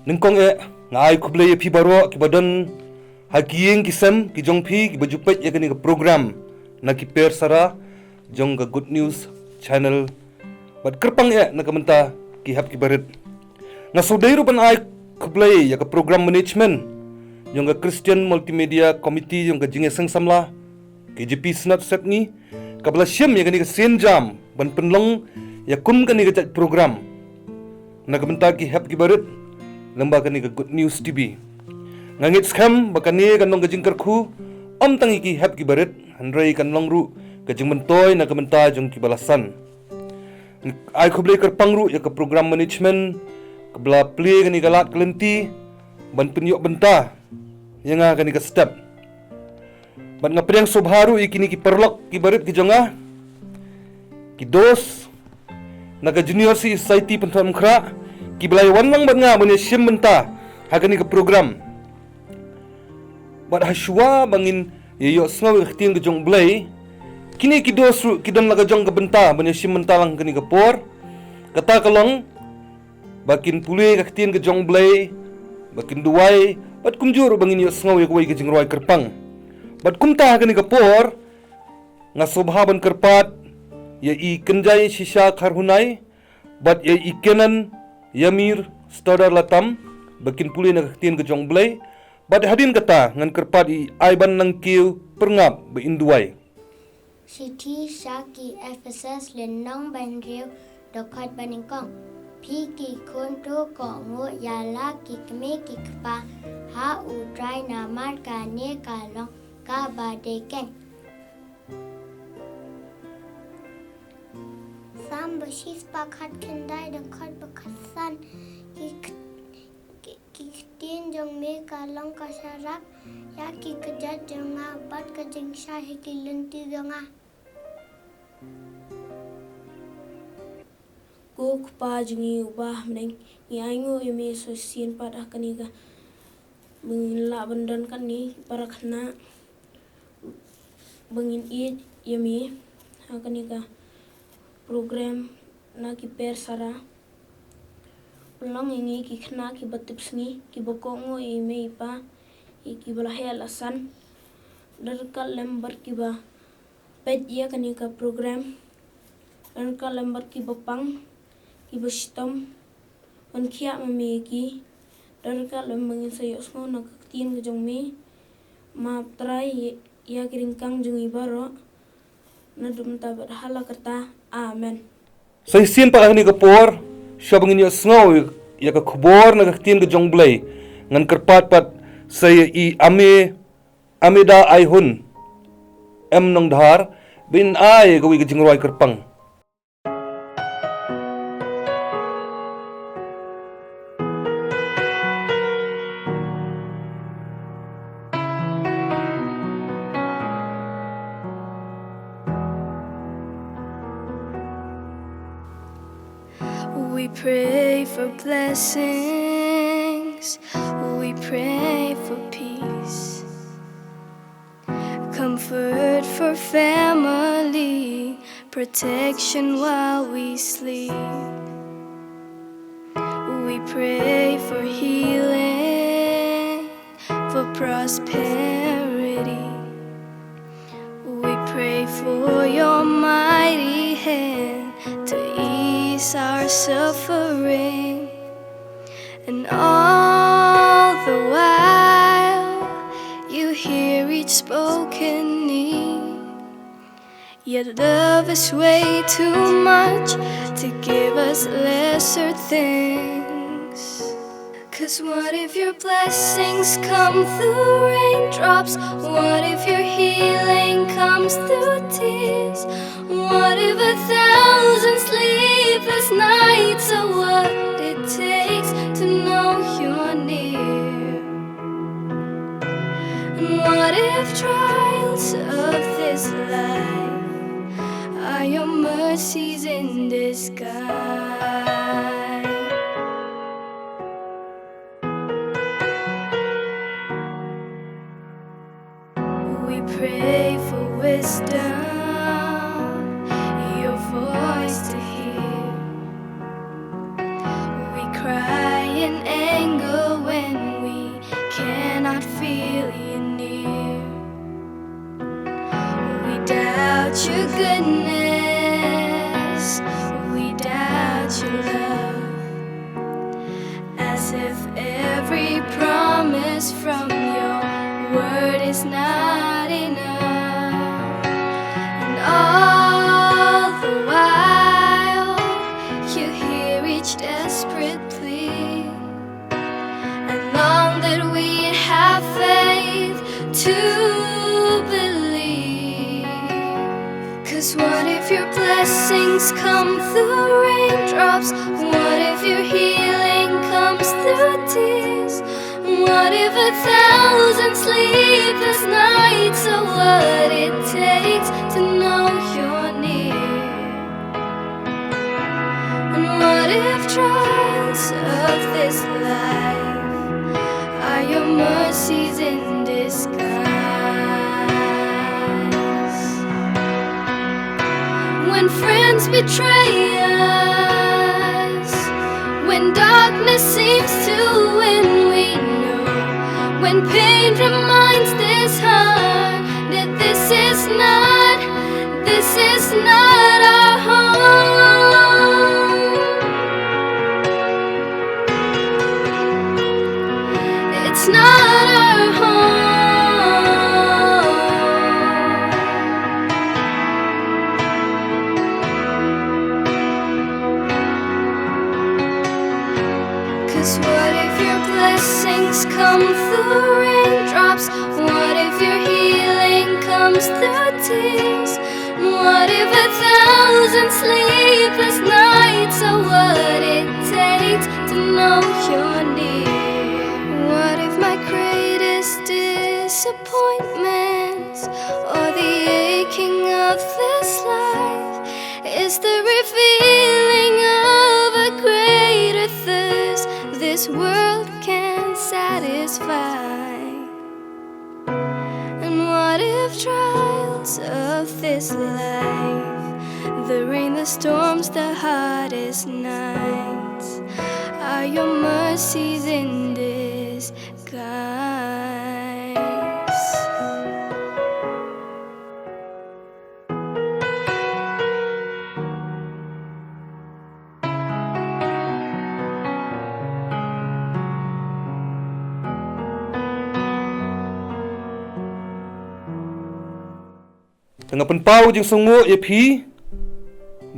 Ningkong ngai kublay pi baro ki badan hakieng kisem ki jongpi ki bajupet ya kani program na ki per sara jong ga good news channel bat kerpang na kamenta ki hap ki barit nga sodairu ban ai kublay ya ka program management jong ga Christian Multimedia Committee jong ga jinge sang samla KJP snat set ni kabla syam ya kani ka senjam ban penlong ya kum kani ka program na kamenta ki hap ki barit lamba kani ka good news TV ngangit skam bakani kanong gajing karku om tangi ki hap ki barit handrai kanong ru gajing mentoy na kamenta jong ki balasan ai khoblei kerpang ru ya ka program management kabla play kani galat kelenti ban penyok benta yanga kani ka step ban ngapriang sobharu ikini ki perlok ki barit ki jonga ki dos naga junior si society pentam khra ki belai wanang banga banya syem benta hakani ka program bat hashwa bangin yo snaw khtiang ke jong belai kini ki dos ru ki don laga jong ka benta banya syem benta lang kani ka por kata kalong bakin pulih ka khtiang ke jong belai bakin duai bat kumjur bangin yo snaw yak wai ke jing roi kerpang bat kumta hakani ka por nga sobhaban kerpat ya i kenjai shisha kharhunai bat ya i kenan Yamir Stodar Latam bakin pulih na kaktian ke jong belai bat hadin kata ngan kerpat i aiban nang kiu perngap be induai Siti Shaki FSS lenong banriu dokat baningkong Piki konto ko ngo yala ki kme ki kpa ha udrai namar ka ne kalong ka badeken Sam besis pakat kendai dekat bekasan Kikitin jong me kalong kasyarak ya ki kejat jonga bat kejeng syah ki lenti jonga Ko pa jungi ubah meneng nyango yumi sosian pada kaniga mengila bandan kan ni para kena bengin i yumi kaniga program na ki per sara long ini ki khna ki batips ni ki bokongo e me pa ki balahe alasan dar ka lembar ki ba pet ya kani ka program dar ka lembar ki bopang ki bostom on kia me ki dar ka lembang sayos ngo na tien ke jong me ma trai ya kiringkang jong ibaro na dum ta hala kata amen sai sin pa ni ka por syabangin yo snaw ya ka khobor na kaktian ke jong belai ngan kerpat pat sai i ameda ai hun em nong dhar bin ai gawi ke jing roi kerpang We pray for blessings, we pray for peace, comfort for family, protection while we sleep. We pray for healing, for prosperity. We pray for your mighty hand to ease our suffering, and all the while you hear each spoken need. Your love is way too much to give us lesser things. 'Cause what if your blessings come through raindrops? What if your healing comes through tears? What if 1,000 sleepless nights are what it takes to know you're near? And what if trials of this life are your mercies in disguise? We pray for wisdom, your voice to hear. We cry in anger doubt your goodness, we doubt your love, as if every promise from your word is not enough. And all the while you hear each desperate plea, and long that we have faith to believe. 'Cause what if your blessings come through raindrops? What if your healing comes through tears? What if 1,000 sleepless nights are what it takes to know you're near? And what if trials of this life are your mercies in disguise? When friends betray us, when darkness seems to win, we know. When pain reminds this heart that this is not our home. It's not our home. 'Cause what if your blessings come through raindrops? What if your healing comes through tears? What if 1,000 sleepless nights are what it takes to know you're near? What if my greatest disappointments, or the aching of this life, is the revealing of a greater thirst this world can't satisfy? And what if trials of this life, the rain, the storms, the hardest nights, are your mercies in disguise? Tengah penpau jeng sungu ye pi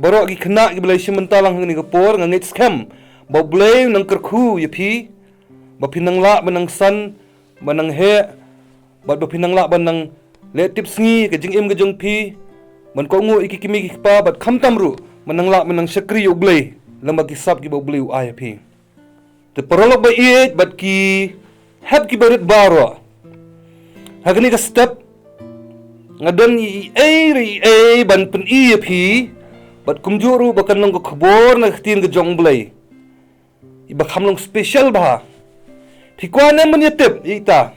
borok gi kena gi belai simentalang ni kapor ngangit scam ba blay nang kerku ye pi ba pinang la banang san banang he ba pinang la banang le tips ngi ke jing im ke jong pi ban ko ngu iki kimi gi pa bat kham tamru manang la manang sakri yo blay lamba gi sap gi ba blay u ay pi te parolok ba iet bat ki hab ki barit baro hagni ka step ngadon i ban pen i pi bat kumjuru bakan nong ko khbor na khtin ke jong blai iba khamlong special ba phikwa na man yetep ita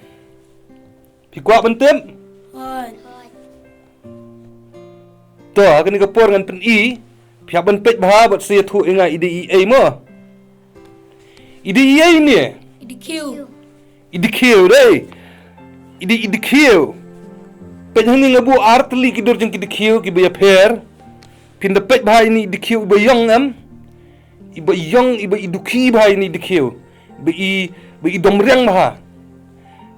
phikwa bantem to agani ka por ngan pen i phya ban pet ba bat se thu inga ide i mo ide i ne ide q dei ide q pet hani ngabu artli ki dor jeng ki dikhiu ki baya pher pin da pet bhai ni dikhiu ba yong am iba yong iba idukhi bhai ni dikhiu ba i domreng bha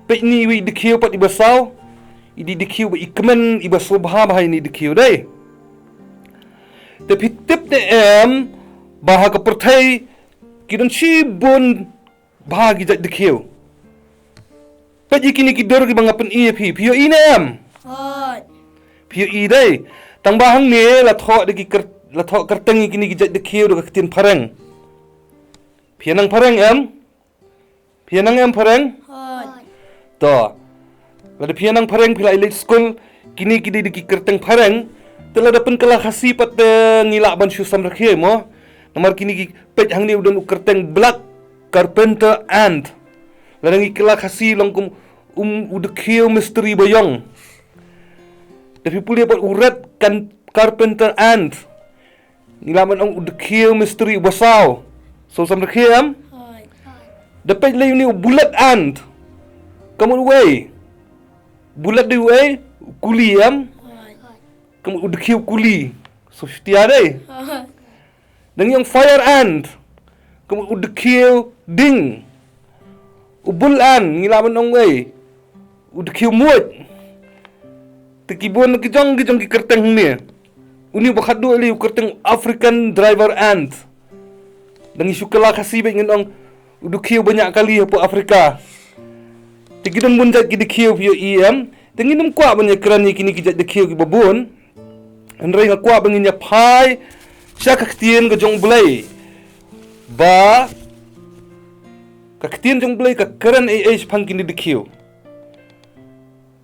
pet ni wi dikhiu pat iba saw idi dikhiu ba ikmen iba sobha bhai ni dikhiu dai te pitip te em bah ka perthai ki don chi bon bha gi ja dikhiu pet ikini ki dor ki bangapen i phi phi i nem Pio i dai tang bahang ne la tho de ki la tho kerteng kini ki jat de khiu de tin pharang phianang pharang em pharang to la de phianang pharang philai le school kini ki de ki kerteng pharang tela da pen kala khasi pat ngila ban shu sam rakhe mo namar kini ki pej hang ne udon kerteng black carpenter and la ngi kala khasi longkum ud khiu mystery boyong tapi pulih buat urat kan carpenter and nilaman ang udkhiu mystery basaw so sam rakhiam dapat lay ni bulat and kamu way bulat di way kuliam kamu udah kiu kuli. So tiada. Ah, Dan yang fire ant. Kamu udah kiu ding. Ubulan ngilaman ong way. Udah kiu muat. Tekibon kijong ki kerteng ni. Uni bakadu ali kerteng African driver ant. Dan isu kala kasih ingin ong udah kiu banyak kali apa Afrika. Tekidon munjat ki kiu via EM. Tengin kuat banyak kerana kini kijat kiu ki babun. Andrai kuat bangin ya pai. Siya kaktian ke jong belai. Ba kaktian jong belai ka keran age pang kini kiu.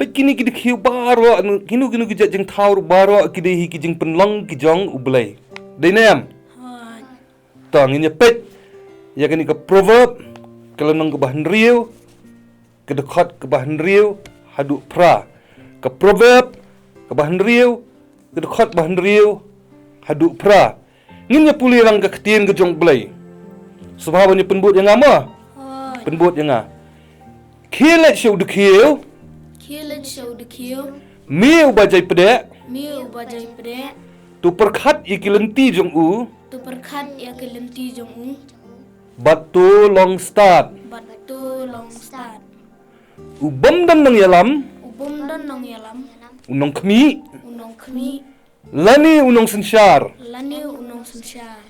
Kini kita kiu baro kinu kijat jeng taur baro kide hi kijing penlong kijong ublay. Dainam. Tang inya pet. Ya kini ke proverb kalau nang ke bahan riu ke dekat ke bahan riu haduk pra. Ke proverb ke bahan riu ke dekat bahan riu haduk pra. Nginya puli rang ke ketien ke jong blay. Sebabnya penbut yang ama. Penbut yang a. Kilat show de kiu. Kilat show de kiu. Miu bajai pedek. Miu bajai pedek. Tu perkat ikilenti jong u. Tu perkat ya kelenti jong u. Batu long start. Batu long start. Ubam dan nang yalam. Ubum dan nong yalam. Unong kemi. Unong kemi. Lani unong sensyar. Lani unong sensyar.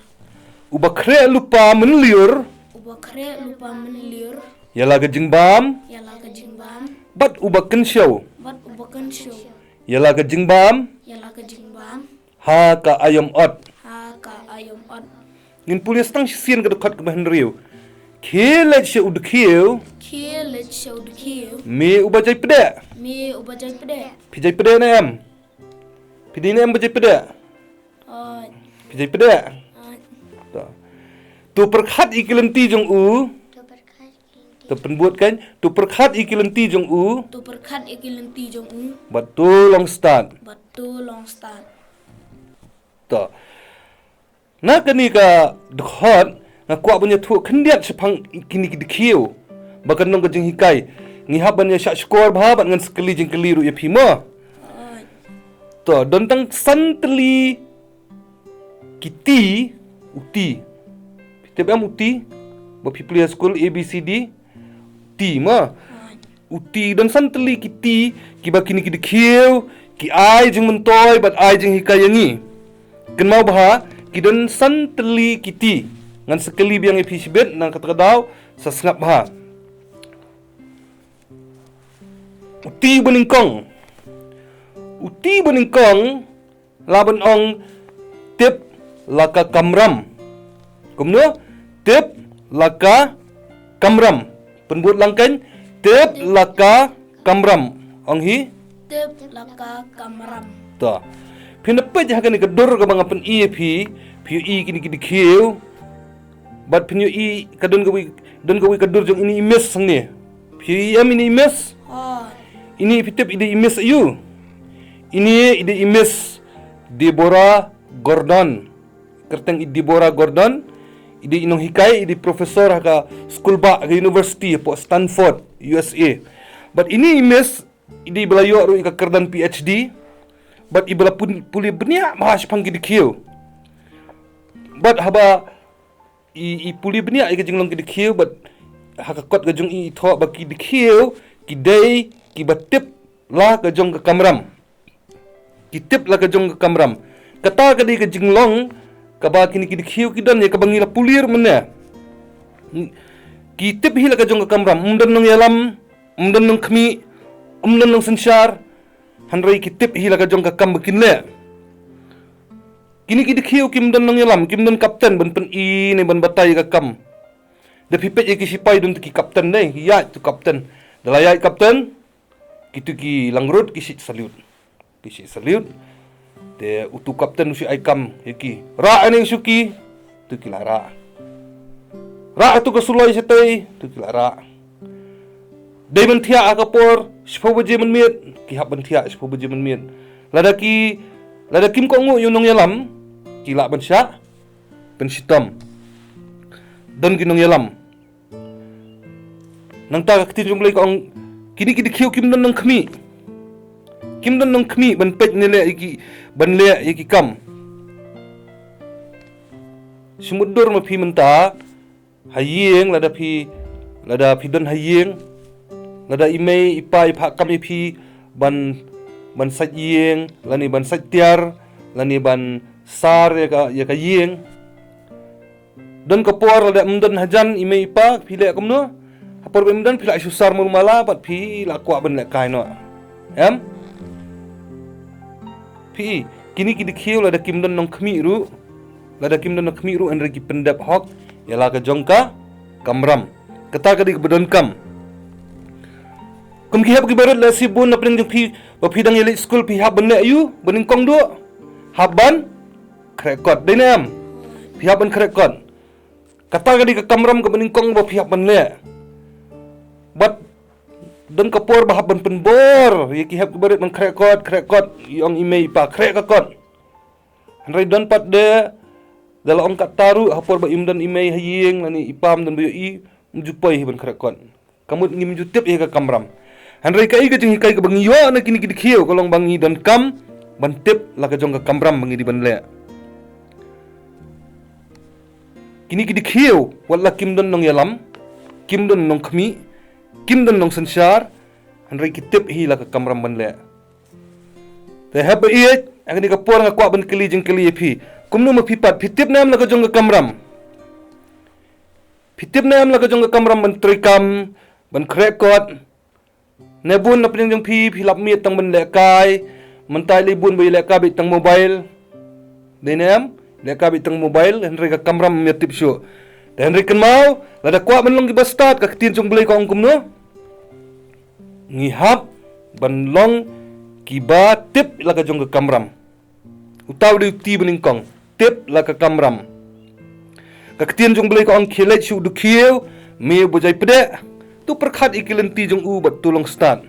Uba kre lupa menliur. Uba kre lupa menliur. Yala ke jengbam. Yala ke jingbam. Bat uba kensyaw. Bat uba kensyaw. Yala ke jengbam. Yala ke jingbam. Ha ka ayam ot. Ha ka ayom ot. Ngin pulis tang sisian ke dekat ke bahan riu. Kilat sya udah kiu. Kilat show de kiu. Mi uba jai pedek. Mi uba jai pedek. Pijai pedek na em. Pidi na em bajai pedek. Pijai pedek. Tu perkat ikilenti jong u. Tu penbuat kan. Tu perkat ikilenti jong u. Tu perkat ikilenti jong u. Batu long start. Batu long start. Tu. Nak kini ka dekat. Nak kuat punya tu kendiat sepang kini kiu. Bahkan nong kejeng hikai. Ngihap banyak syak skor bahabat dengan sekali jeng keliru ya pima. Tu. Dontang santeli kiti uti. Tiap am uti. Bapi pilihan school ABCD. Ti ma. Uti dan santeli kiti. Kiba kini kiu. Ki ai jeng mentoy bat ai jeng hikai yangi. Ken mau baha. Kidan santeli kiti. Ngan sekali biang episibet nang kata-kata sa sengap baha. Uti beningkong. Uti beningkong laban ong tip laka kamram. Kumno tip laka kamram. Penbuat langkan tip laka kamram. Ong hi Tip laka kamram. ta. Pinapet jaga ni kedor ka mga pen EAP, PUE kini kiu. Bat penyu i kadon gawi kedor jong ini imes sang ni. PUE ini imes. Ini pitip ide imes ayu. Ini ide imes Deborah Gordon. Kerteng Deborah Gordon. Ide inong hikai ide profesor ka school ba ke university po Stanford USA. But ini imes ide belayo ro ka kerdan PhD. But ibala pun puli benia mahas panggi dikiu. But haba i puli benia i kajing long ki dikiu but hakakot gajong i tho ba ki dikiu kidai ki batip la kajong ka kamram. Kitip la kajong ka kamram. Kata ka di kajing long ka ba kini ki dikiu kidan ya ka bangila pulir mena. Kitip hila kajong ka kamram umdan nang yalam umdan nang kemi umdan nang sensyar. Hanrai kitip hila ka jong kakam bekinle. Kini kidikiu kim dan nang yalam kim dan kapten ban pen i ne ban batai kakam. Da pipet ye kisipay dun ki kapten ne ya tu kapten. Dalayai kapten kitu ki langrut kisit salute. Kisit salute. De utu kapten usi aikam yeki. Ra aning suki tu ki lara. Ra tu ka suloi setai tu ki lara. Dai man thia akapor sipo baje man miet ki hab ban thia sipo baje man miet lada kim ko ngu yunong yalam ki la ban sya ben sitam dan ginong yalam nang ta ka tin jumlai ko ang kini kiu kim nan nang kami kim don nong khmi ban pej ne le iki ban le iki kam sumudur ma phi menta hayeng lada phi don hayeng lada imei ipai pha kam phi ban sat yeng lani ban sat tiar lani ban sar ya ka yeng don kapor lada mdon hajan imei ipa phi le kam no hapor bemdan phi la susar mala pat phi la kwa ban le kai no em phi kini khiu lada kim don nong khmi ru an regi pendap hok yala ka jongka kamram kata ka di bedon kam kum khihap ki barat la sibun na pring phi ba phi dang yeli school phi hab banne ayu baning kong do haban krekot dinam phi haban krekot kata ka di ka kamram ka baning kong ba phi hab banne bat don kapor ba haban penbor ye ki hab ki barat man krekot yong imei pa krekot Henry don pat de dalam angkat taru hapor ba imdan imei hayeng lani ipam dan bayo i mjupai ban krakon kamut ngim jutip ye ka kamram Henry kai ka jing kai ka bangiyo na kini khiu kolong bangi dan kam ban tip la ka jong ka kamram bangi di ban le kini khiu wala kim don nong yalam kim don nong khmi kim don nong sansar Henry ki tip hi la ka kamram ban le te hab i agni ka por nga kwa ban kili jing kili phi kumnu ma pipat pitip nam la ka jong ka kamram pitip nam la ka jong ka kamram ban trikam ban krekot nebun na pring jong phi lap mi tang ban le kai man tai le bun bai le ka bi tang mobile denem le ka bi tang mobile henry ka kamram mi tip shu henry kan mau la da kwa ban long ki bastat ka tin jong blai ka ong kumno ngi hap ban long ki ba tip la ka jong ka kamram utaw di ti baning kong tip la ka kamram ka ketien jong blai ko ang khile chu du khiu me bojai pede tu perkhat ikilenti jong u bat tulong start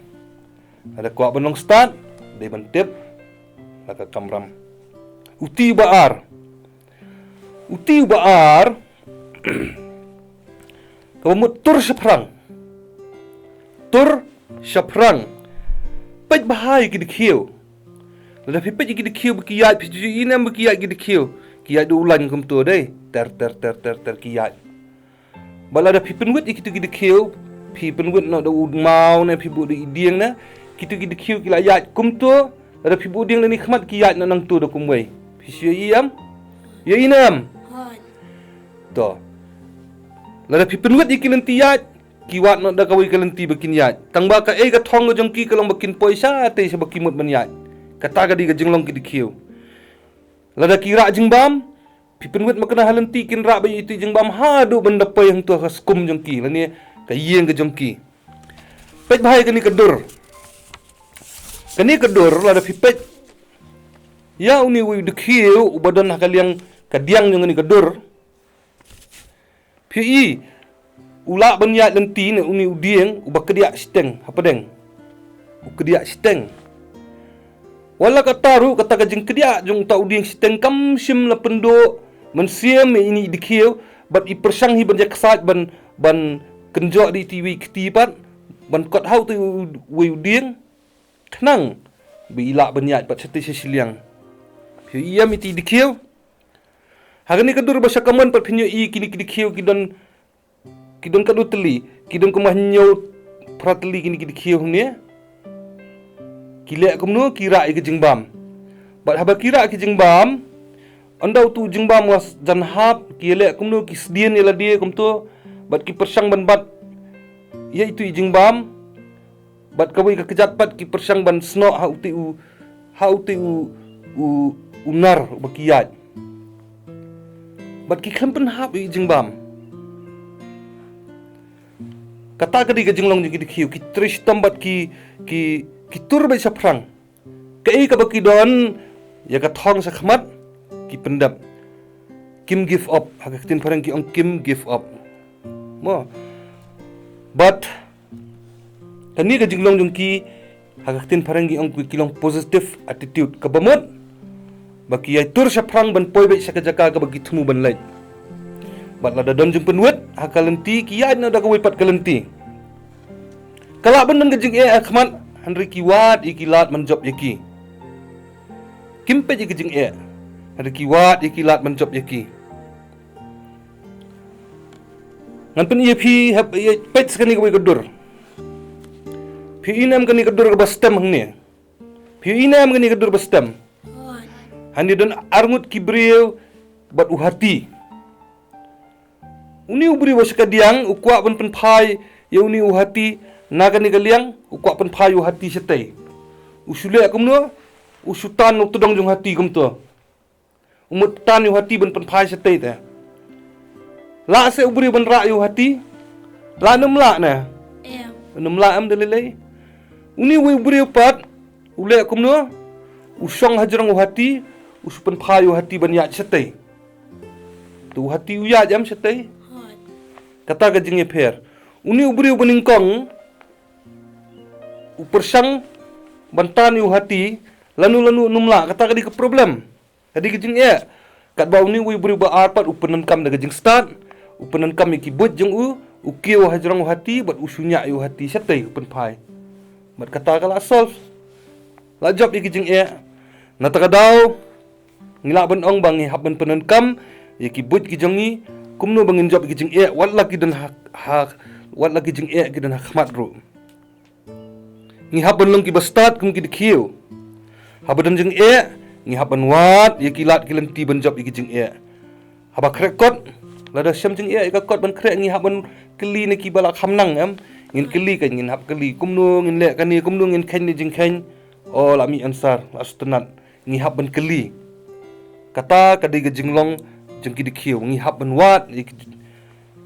ada ko banong start de ban tip la ka kamram uti baar ka mut tur shaprang pej bahai ki khiu la phi pej ki khiu ki ya phi ju inam ki ya ki khiu ki ya du ulan kum tu dei ter ki ya bala da phi penwit ki tu ki khiu phi penwit no da ud mau ne phi bu di dieng na ki tu ki khiu ki la ya kum tu la phi bu dieng ni khmat ki ya na nang tu da kum wei phi shu yam ya inam to la phi penwit ki lenti ya ki wat no da ka wei ka lenti bakin ya tangba ka e ka thong jong ki ka long bakin poisa te sa bakin mut ban ya kata ka di ka jinglong ki khiu lada kira jingbam pipinwit makna halanti kin ra ba itu jingbam hadu benda pa yang tu skum jongki lani ka yeng ka jongki pej bahai kani kedur lada pipej ya uni wi de khiu ubadan hakaliang kadiang jong ni kedur pi ula banya lenti ne uni udieng ubakdia steng apa deng ukdia steng wala kataru kata ka jing kedia jong ta uding siteng kam sim la pendo men siam ini dikhiu bat I persang hi ban jak sat ban kenjo di TV ketipat ban kot hau tu wi uding knang bila banyat pat seti siliang phi ia miti dikhiu hagani kadur basa kaman pat phinyo I kini dikhiu kidon kadu teli kidon kumah nyo pratli kini dikhiu ne kile kumno kira ke jingbam bat haba kira ke jingbam andau tu jingbam was janhap kile kumno kisdien ila dia kumto bat ki persang ban bat ya itu jingbam bat kawai ka kejat pat ki persang ban sno ha uti unar bakiyat bat ki khampen hap I jingbam kata ka di ka jinglong ki dikhiu ki trish tambat ki tur bai saprang kai ka baki don ya ka thong sa khmat ki pendap kim give up hakatin parang ki ong kim give up mo but kani ka jinglong jong ki hakatin parang ki ong kilong positive attitude ka bamot baki ay tur saprang ban poi bai sa kajaka ka bagi thumu ban lai bat la don jong penwet hakalenti ki ya na da ka wipat kalenti kala ban ka jing khmat Henry kiwat ikilat menjob yaki. Kimpe je kijing Henry kiwat ikilat menjob yaki. Ngan pen ia pi hab ia pet sekali kau kedur. Pi inam kani kedur ke bastem hangni. Pi inam kani kedur bastem. Hani dan arngut kibriu bat uhati. Uni ubri waskadiang ukwa pen pai ya uni uhati nagani kaliang ukwa pen pai uhati setai. Usule akumno usutan utudong jong hati kumto. Umut tan uhati pen pai setai ta. La se ubri ban ra yu hati. La num la na. Ya. Num la am delele. Uni ubri pat ule akumno usong hajrang uhati usupan phayu hati ban ya setai. Tu hati uya jam setai. Kata ka jinge pher. Uni ubri baning kong upersang bantan yu hati lanu numla kata ka di ke problem. Kadi ke jing kat bau ni ubri ba arpat upenan kam daga jing start. Upenan kam iki bot jeng ukiu hajrang hati bat usunya yu hati setai upen phai. Bat kata ka la solve. La job iki jing na takadaw ngila ban ong bang hab ban penan kam yaki but ki jongi kumno bangin job ki jing wat lagi dan hak wat lagi jing ki dan hak mat ru ngi hab ban long ki bastat kum ki dikhiu hab dan jing ngi hab ban wat yaki lat ki lenti ban job ki jing haba krekot lada syam jing ka kot ban krek ngi hab ban keli ne ki bala khamnang am ngin keli ka ngin hab keli kumno ngin le kan ni kumno ngin khen ni jing khen oh lami ansar astenat ngi hab ban keli kata kadai ke jinglong jengki dikhiu ngi hab ban wat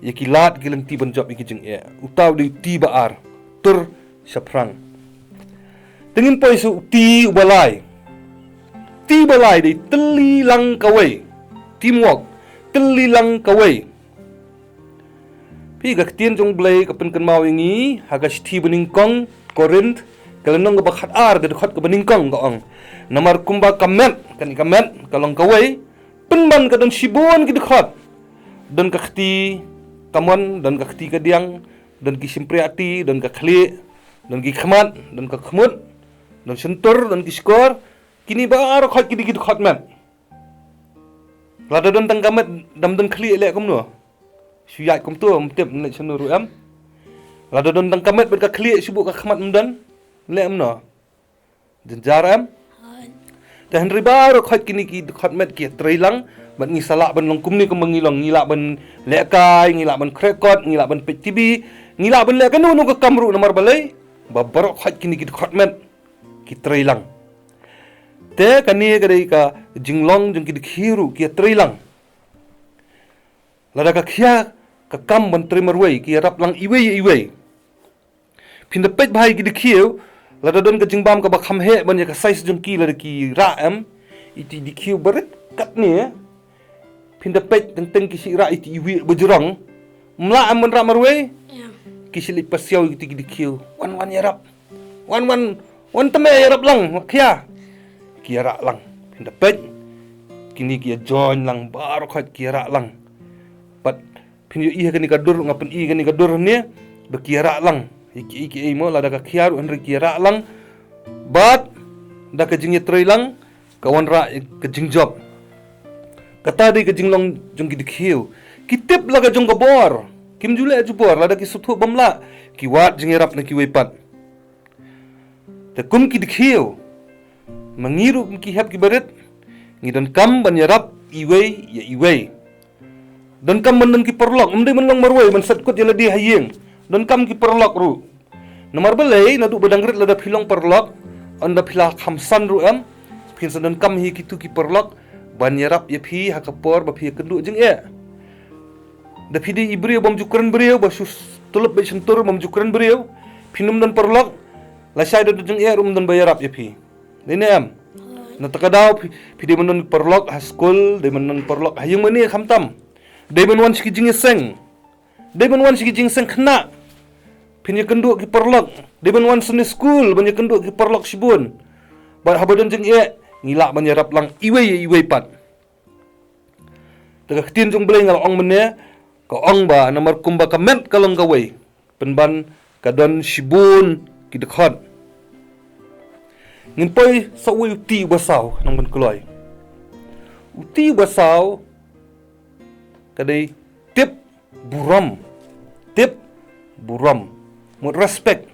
yaki lat gilang ti ban job yaki jeng utaw di ti baar tur saprang tengin poi su ti balai di teli lang kawai teamwork teli lang kawai pi gak tien jong blai kapen kan mau ngi hagas ti bening kong korint kalenong ga bakhat ar ga khot ga bening kong ga ong namar kumba kamet kan kamet kalong kawai penban ka don sibon ki dekhot don ka khti kamon don ka khti ka diang don ki simpriati don ka khli don ki khmat don ka khmut don sentur don ki skor kini bar khot ki dekhot men lada don tang kamet dam don khli le kum no suyat kum tu mtep ne senuru am lada don tang kamet ber ka khli sibuk ka khmat mdan le am no jaram dan ribar khot kini ki khot met ki trailang ban ngi salak ban long kumni kum ngilong ngila ban lekai ngila ban krekot ngila ban ptb ngila ban le kanu no ka kamru nomor balai babar khot kini ki khot met ki trailang te kani gadai ka jinglong jeng ki khiru ki trailang lada ka khia ka kam ban trimerwei ki rap lang iwei pinda pet bhai ki khiu lada don ka jingbam ka bakham he ban ya ka size jong ki lada ki ra am iti dikhiu baret kat ni pinda pet teng ki si ra iti iwi bejurang mla am ban ra marwe ki sili pasiau iti dikhiu wan yarap wan teme yarap lang khia ki ra lang pinda pet kini ki join lang bar khat ki ra lang pat pinyo i ka ni kadur ngapen i ka ni kadur ni be ki ra lang iki mo la da ka khiaru henry kira lang bat da ka jingye trei lang kawan ra ka jingjob kata di ka jinglong jong ki dikhiu kitip la ka jong ka bor kim jule ju bor la da ki suthu bamla ki wat jingye rap na ki wepat te kum ki dikhiu mangiru ki hab ki baret ngidan kam ban yarap iwei dan kam man ki perlok umde man lang marwai man sat kot yala di hayeng dan kam ki perlok ru nomor belai nadu badangrit lada pilong perlok anda pila khamsan ru am pinsan dan kam hi kitu ki perlok ban yarap ya phi hakapor ba phi kendu jeng da phi di ibriyo bam jukran briyo ba sus tulub be sentur bam jukran briyo pinum dan perlok la sai do jeng rum dan bayarap ya phi nene am na takadaw phi di manon perlok haskul de manon perlok hayung mani khamtam de man siki jing seng de man siki jing seng khna pinya kenduk ki perlok de man seni school banya kenduk ki perlok sibun ba habadan jeng ngila banya rap lang iwei pat daga tin jong bleng ngal ong mene ka ong ba namar kumba kamet kalong gawai penban kadon sibun ki dekhot ngin poi sawi uti basau nang ban keloi uti basau kadai tip buram mo respect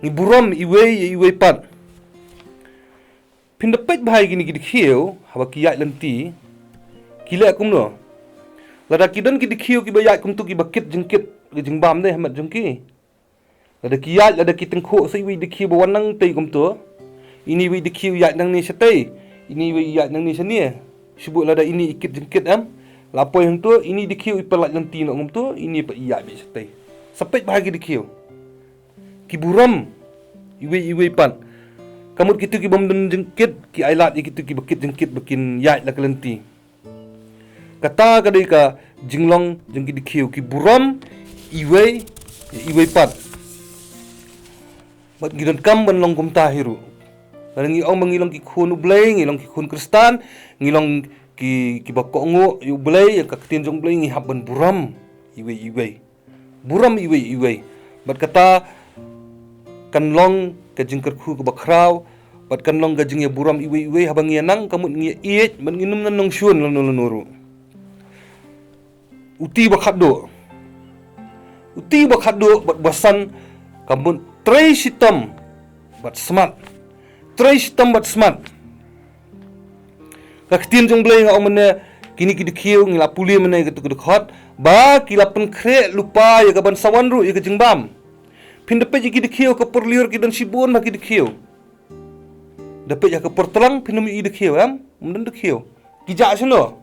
ni buram iwe pat pindapet bahai gini gidi khiu haba kiyai lanti kila akum no lada kidan gidi khiu ki bayai kum tu ki bakit jengkit ki jengbam deh mat jengki lada kiyai lada kitengkho sai wi dikhiu bawanang tei kum tu ini wi dikhiu yai nang ni satai ini wi yai nang ni sania sebut lada ini ikit jengkit am lapoi hang tu ini dikhiu ipalat lanti no kum tu ini pa yai bi satai sapet bahagi dikhiu ki buram iwe pan kamut kitu ki bom dun jengkit ki ailat kitu ki bakit jengkit bakin yai la kelenti kata kadai ka jinglong jengki dikhiu ki buram iwe pan bat gidan kam ban long kum tahiru ngi ong mangilong ki khun ublay ngilong ki khun kristan ngilong ki bakongo ublay yang ka tinjong blay ngi habban buram iwe buram iwe bat kata kanlong ka jingker khu ka bakraw bat kanlong ka jingya buram iwe habang yanang kamut ngi iet man nginum nan nong syun lanuru uti bakado bat basan kamut tray sitam bat smart kaktin jong blay nga omne kini kidikhiu ngila puli mene gitu khot ba kilapen kre lupa ya kaban sawan ru ya jengbam pindape ji kidikhiu ka perliur kidan sibun ma kidikhiu dapat ya ka pertelang pinum idikhiu am mun dikhiu kija sino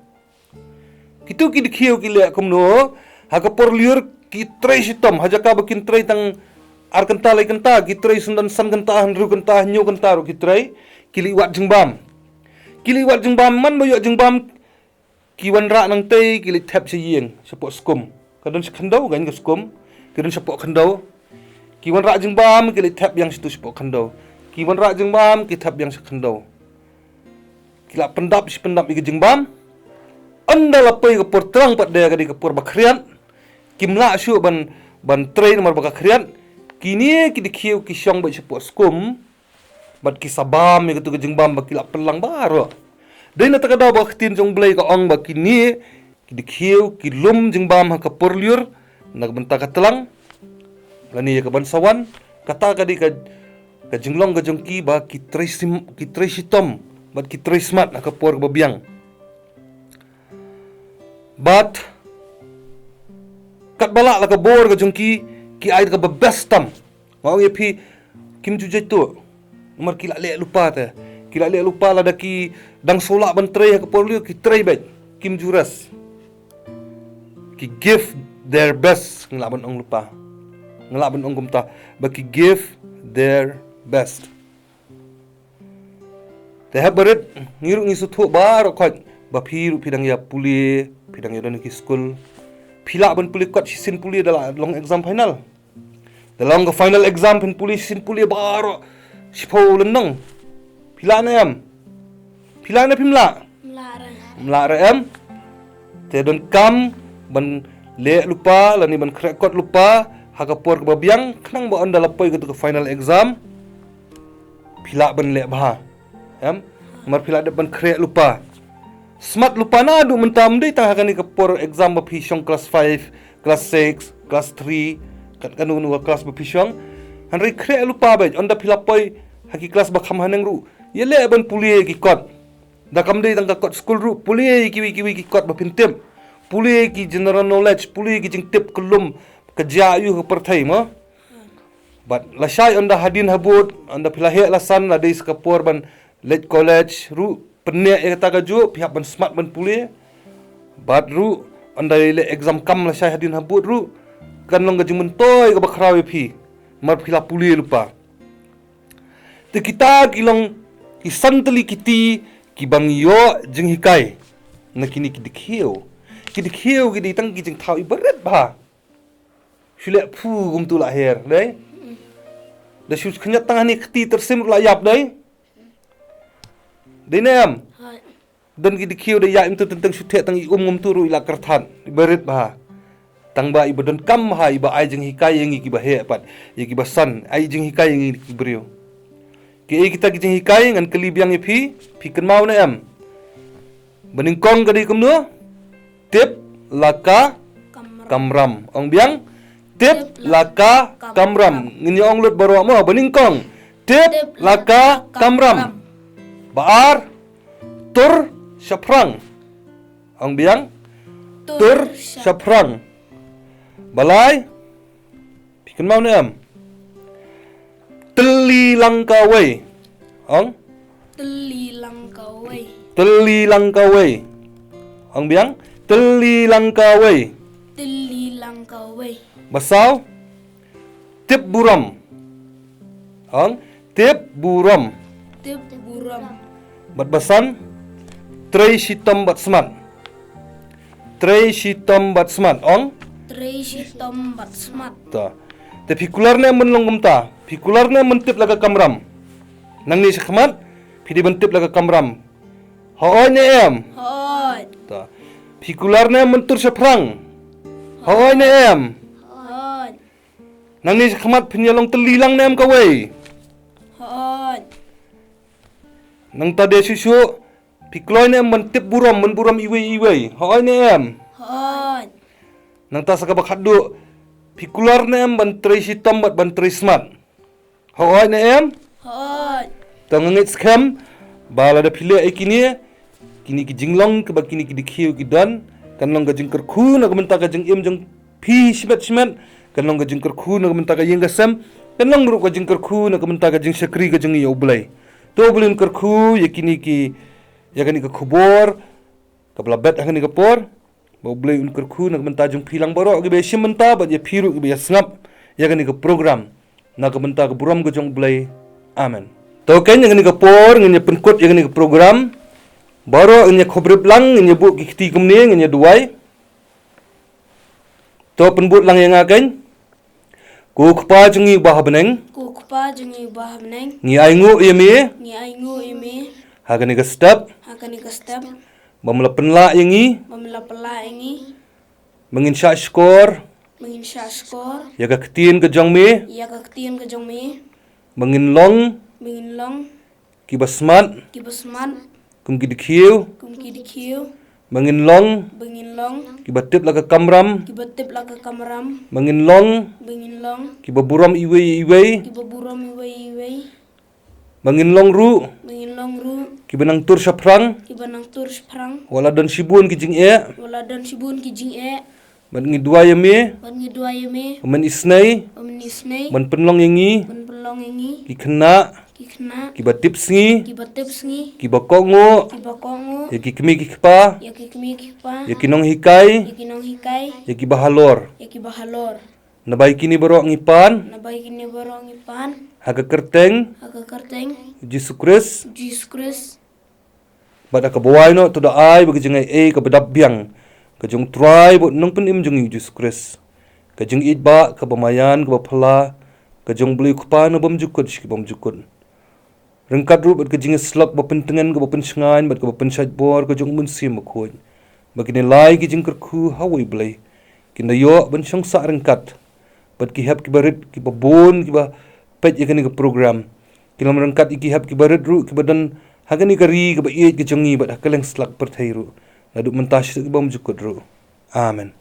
kitu kidikhiu kile kumno ha ka perliur ki tray sitam hajaka bakin tray tang ar kenta lai kenta ki tray sundan san kenta hanru kenta nyu kenta ru ki tray kiliwat jengbam man boyo jengbam kiwan ra nang tei kili tap siyeng sepok skum kadon sekendau gan ke skum kadon sepok kendau kiwan ra jengbam kili tap yang situ sepok kendau kiwan ra jengbam ki tap yang sekendau kila pendap igi jengbam anda lapai ke portrang pat dia kadi ke por bakrian kimla syu ban train mar bakrian kini ki dikhiu ki syong ba sepok skum bat ki sabam ya gitu ke jengbam bakila pelang baru dai na takada ba khtin jong blai ka ong ba kini ki dikhiu ki lum jengbam ha ka porliur nag benta ka telang lani ya ka ban sawan kata kadi ka jenglong ka jongki ba ki tresitom bat ki tresmat ha ka por ba biang bat kat balak la ka bor ka jongki ki ai ka ba bestam mau ye pi kim ju jaitu umar kila le lupa la daki dang solak ban tray ka porliu ki tray bet kim juras ki give their best ngelaban ong lupa ngelaban ong gumta baki give their best te habaret ngiru ngi sutu bar khot ba phiru phidang ya puli phidang ya dan ki school phila ban puli kot sin puli dalam exam final dalam ke final exam pin puli sin puli bar sipo lenang pila na yam pila na pimla mla em te don kam ban le lupa lani ban krekot lupa hakapor ke babiang knang ba onda lapoi ke final exam pila ban le bah em mar pila de ban krek lupa smart lupa na du mentam dei tang hakani ke por exam ba phisong class 5 class 6 class 3 kan kanu class ba phisong hanri krek lupa ba onda pila poi haki kelas ba kham haneng ru yele ban pulie ki kot da kam dei tang ka kot school ru pulie ki ki kot ba pintem pulie ki general knowledge pulie ki jing tip kelum ka jayu ka perthai ma but la shai onda hadin habut onda pila he lasan la dei ska por ban late college ru penne e ta ka ju pihak ban smart ban pulie but ru onda le exam kam la shai hadin habut ru kan long ga jing mentoi ka ba khrawi phi mar pila pulie lupa te kita kilong ki santali kiti ki bang yo jing hikai na kini ki dikhiu ki di tang ki jing thau ibarat ba shule phu gum tu la her dai da shu khanyat tang ani khti tersim la yap dai nem dan ki dikhiu da ya im tu tentang shu the tang i gum tu ru ila karthan ibarat ba tang ba ibadon kam ha iba ai jing hikai yang ki ba he pat ye ki ba san ai jing hikai yang ki brio Ki kita kijing hikai ngan kelibiang ipi ken mau na em. Beningkong kadi kumno tip laka kamram. Ong biang tip laka kamram. Ngini ong lut baru mo beningkong tip laka kamram. Baar tur syaprang. Ong biang tur syaprang. Balai ken mau na em. Teli langkawai. Ong Teli langkawai. Teli langkawai. Ong biang teli langkawai. Teli langkawai. Basau tip buram. Ong tip buram. Tip buram. Bat basan trei sitom bat smat. Trei sitom bat smat. Ong Trei sitom bat smat. ta. Te pikularna menlong gumta. Pikularna mentip laga kamram. Nang ni sakmat pidi mentip laga kamram. Hooi ne em. Hoi. Ta. Pikularna mentur saprang. Hooi ne em. Hoi. Nang ni sakmat penyalong telilang nem kawai. Hoi. Nang tade susu pikloy ne mentip buram menburam iwei. Hooi ne em. Hoi. Nang ta sakabak hadu pikular ne em bantri sitam bat bantri smart. Hooi ne em. Hoi. Tangangit scam bala da pile kini ki jinglong ke kini ki dikhiu ki dan kanlong ga jingker khu na gumenta ga jing im jing pi simet kanlong ga jingker khu na gumenta ga yeng gasam kanlong ru ga jingker khu na gumenta ga jing sakri ga jing yo blai to bulin ker khu yakini ki yakani ka khubor kabla bet hakani ka por bo blai un ker khu na gumenta jing pilang boro ge be simenta ba je piru ge be snap yakani ka program na gumenta ga buram ga jong blai amen. Tau kan yang ni ke por, yang ni penkut yang ni ke program, baru yang ni khobrip lang, yang ni buat kiti kumni, yang ni duai. Tau penbut lang yang akan, ku kepa jengi bah beneng, Ku kupa jengi bah meneng. ni aingu yemi, Ni aingu imi. hagan ni ke step, Akan ni ke step. bamla penla yang ni, Memila pela ini. menginsya skor, Mengin sya skor. ya ke ketin ke jong mi, Ia kaktian ke jong mi. mengin long, Mengin long. ki basmat, Kibasman. kum ki dikhiu, Kum kidikiu. mengin long, Bengin long. ki batip la ke kamram, Kibatip la ke kameram. mengin long, Bengin long. ki baburam iwei, Kibaburam iwai iwai. mengin long ru, Mengin long ru. ki benang tur saprang, Kibanang tur seprang. wala dan sibun ki jing e, Wala dan sibun kijing e. man ngi dua yemi, Ban ngidua yumi. man isnai, Omnisnei. man penlong yangi, Ban pelong ini. ki kena, Kikna. ki batip sngi, Kibatip sengi. ki bakongo, Kibakongu. ya ki kemi ki kpa, Ya kikmi kipa. ya ki nong hikai, Ya kinong hikai. ya ki bahalor. Ya kibahalor. Nabai kini baru ngipan, Nabay kini barong ipan. haga kerteng, Aga karteng. Jesus Christ, Jesus Christ. bada ka bawai no to da ai bagi jengai e ka bedap biang, ka jong try bo nong penim jong Jesus Christ. Ka jong itba ka bamayan ka bapala, ka jong beli kupa no bam jukut shi bam jukut. Rengkat ru bat ka jing slak ba pentengan ka ba pensengan bat ka ba pensat bor ka jong munsim makoi. Bagi ni lai ki jing kerku hawai blai. Kinda yo ban syang sa rengkat. Bat ki hap ki barit ki ba bon ki ba pet ya kani ka program. Kilam rengkat iki hap ki barit ru ki badan hagani kari ki ba iet ki jongi bat hakaleng slak perthai ru. Laduk mentash ki ba mjukut ru. Amen.